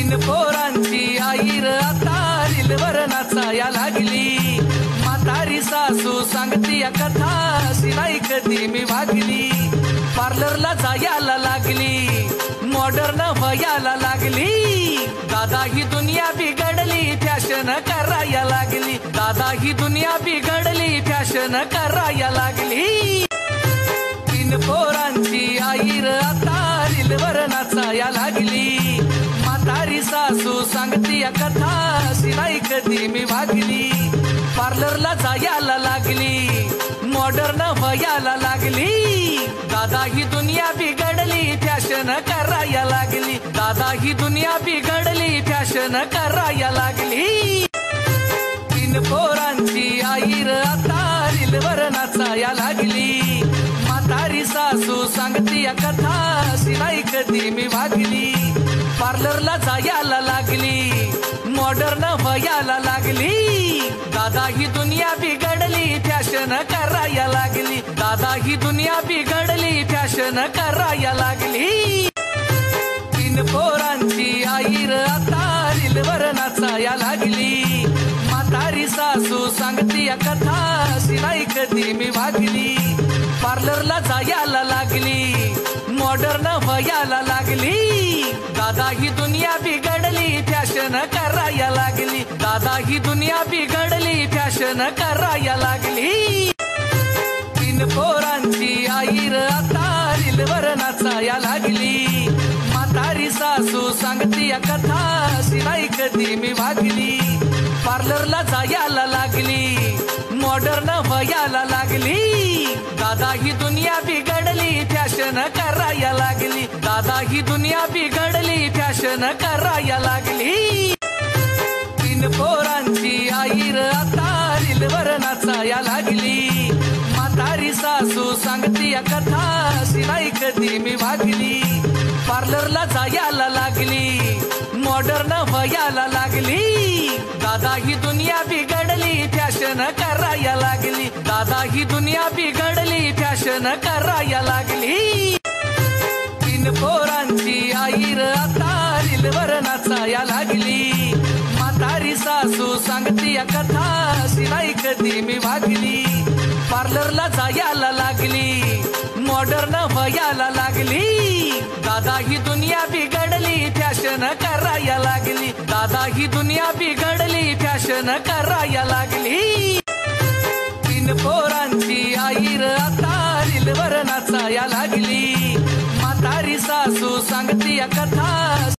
तीन पोरांची आई र आता रीलवर नाचाया लागली। म्हातारी सासू सांगती या कथा शिवाय कधी मी वागली। पार्लरला जायला लागली, मॉडर्न व्हायला लागली। दादा ही दुनिया बिघडली, फॅशन करायला लागली। दादा ही दुनिया बिघडली, फॅशन करायला लागली। तीन पोरांची आई र आता रीलवर नाचाया लागली। म्हातारी सासू सांगती या कथा शिवाय कधी मी वागली। पार्लरला जायला लागली, मॉडर्न व्हायला लागली। दादा ही दुनिया बिघडली, फॅशन करायला लागली। दादा ही दुनिया बिघडली, फॅशन करायला लागली। तीन पोरांची आई र आता रीलवर नाचाया लागली। म्हातारी सासू सांगती या कथा शिवाय कधी मी वागली। पार्लरला जायला लागली, मॉडर्न व्हायला लागली। दादा ही दुनिया बिघडली, फॅशन करायला लागली। दादा ही दुनिया बिघडली, फॅशन करायला लागली। तीन पोरांची आई र आता रीलवर नाचाया लागली। म्हातारी सासू सांगती या कथा शिवाय कधी मी वागली। पार्लरला जायला लागली, मॉडर्न व्हायला लागली। दादा ही दुनिया बिघडली, फॅशन करायला लागली। दादा ही दुनिया बिघडली, फॅशन करायला लागली। तीन पोरांची आई र आता रीलवर नाचाया लागली। म्हातारी सासू सांगती या कथा शिवाय कधी मी वागली। पार्लरला जायला लागली, मॉडर्न व्हायला लागली। दादा ही दुनिया बिघडली, फॅशन करायला लागली। दादा ही दुनिया बिघडली, फॅशन करायला लागली। तीन पोरांची आई र आता रीलवर नाचाया लागली। म्हातारी सासू सांगती या कथा शिवाय कधी मी वागली। पार्लरला जायला लागली, मॉडर्न व्हायला लागली। दादा ही दुनिया बिघडली, फॅशन करायला लागली। दादा ही दुनिया बिघडली, फॅशन करायला लागली। तीन पोरांची आई र आता रीलवर नाचाया लागली। म्हातारी सासू सांगती या कथा शिवाय कधी मी वागली। पार्लरला जायला लागली, मॉडर्न व्हायला लागली। दादा ही दुनिया बिघडली, फॅशन करायला लागली। दादा ही दुनिया बिघडली, फॅशन करायला लागली। तीन पोरांची आई र आता रीलवर नाचाया लागली। म्हातारी सासू सांगती या कथा